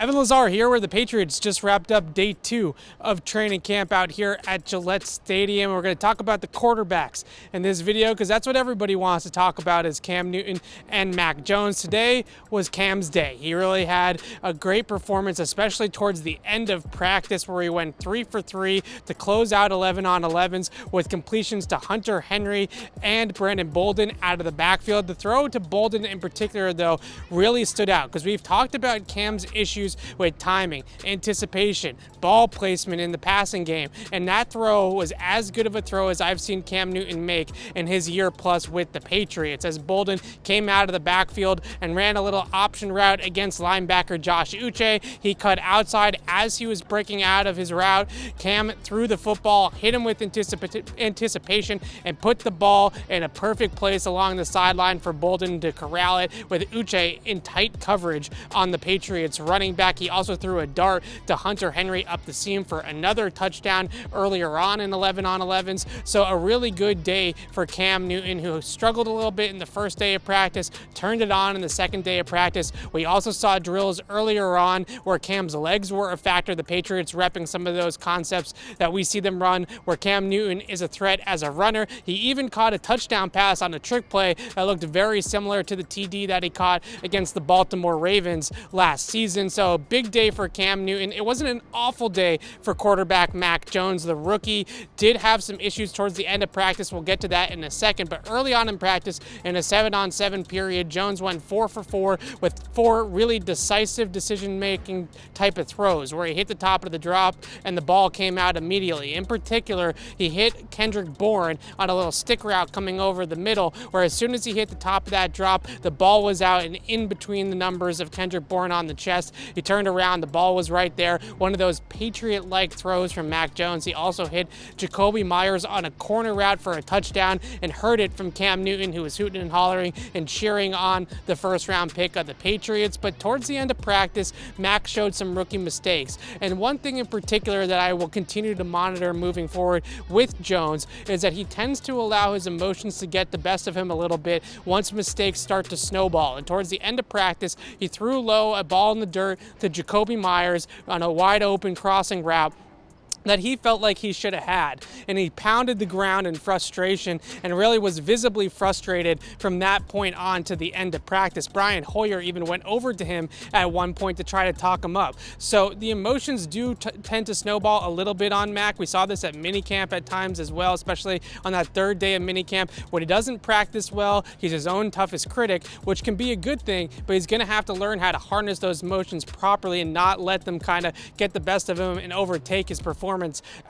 Evan Lazar here, where the Patriots just wrapped up day 2 of training camp out here at Gillette Stadium. We're going to talk about the quarterbacks in this video because that's what everybody wants to talk about, is Cam Newton and Mac Jones. Today was Cam's day. He really had a great performance, especially towards the end of practice, where he went 3 for 3 to close out 11 on 11s with completions to Hunter Henry and Brandon Bolden out of the backfield. The throw to Bolden in particular, though, really stood out because we've talked about Cam's issues with timing, anticipation, ball placement in the passing game, and that throw was as good of a throw as I've seen Cam Newton make in his year plus with the Patriots, as Bolden came out of the backfield and ran a little option route against linebacker Josh Uche. He cut outside as he was breaking out of his route. Cam threw the football, hit him with anticipation, and put the ball in a perfect place along the sideline for Bolden to corral it, with Uche in tight coverage on the Patriots running back. He also threw a dart to Hunter Henry up the seam for another touchdown earlier on in 11 on 11s. So a really good day for Cam Newton, who struggled a little bit in the first day of practice, turned it on in the second day of practice. We also saw drills earlier on where Cam's legs were a factor, the Patriots repping some of those concepts that we see them run, where Cam Newton is a threat as a runner. He even caught a touchdown pass on a trick play that looked very similar to the TD that he caught against the Baltimore Ravens last season. So a big day for Cam Newton. It wasn't an awful day for quarterback Mac Jones. The rookie did have some issues towards the end of practice. We'll get to that in a second. But early on in practice, in a 7-on-7 period, Jones went 4 for 4 with 4 really decisive decision-making type of throws, where he hit the top of the drop and the ball came out immediately. In particular, he hit Kendrick Bourne on a little stick route coming over the middle, where as soon as he hit the top of that drop, the ball was out and in between the numbers of Kendrick Bourne on the chest. He turned around, the ball was right there. One of those Patriot-like throws from Mac Jones. He also hit Jacoby Myers on a corner route for a touchdown and heard it from Cam Newton, who was hooting and hollering and cheering on the first-round pick of the Patriots. But towards the end of practice, Mac showed some rookie mistakes. And one thing in particular that I will continue to monitor moving forward with Jones is that he tends to allow his emotions to get the best of him a little bit once mistakes start to snowball. And towards the end of practice, he threw low, a ball in the dirt to Jacoby Myers on a wide open crossing route that he felt like he should have had. And he pounded the ground in frustration and really was visibly frustrated from that point on to the end of practice. Brian Hoyer even went over to him at one point to try to talk him up. So the emotions do tend to snowball a little bit on Mac. We saw this at minicamp at times as well, especially on that third day of minicamp. When he doesn't practice well, he's his own toughest critic, which can be a good thing, but he's gonna have to learn how to harness those emotions properly and not let them kind of get the best of him and overtake his performance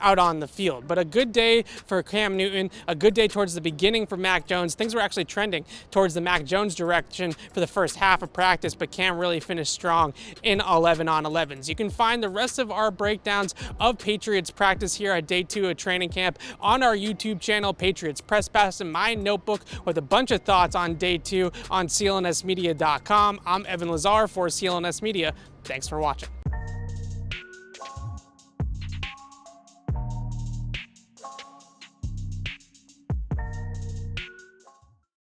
out on the field. But a good day for Cam Newton, a good day towards the beginning for Mac Jones. Things were actually trending towards the Mac Jones direction for the first half of practice, but Cam really finished strong in 11 on 11s. You can find the rest of our breakdowns of Patriots practice here at day 2 of training camp on our YouTube channel, Patriots Press Pass, and my notebook with a bunch of thoughts on day 2 on CLNSmedia.com. I'm Evan Lazar for CLNS Media. Thanks for watching.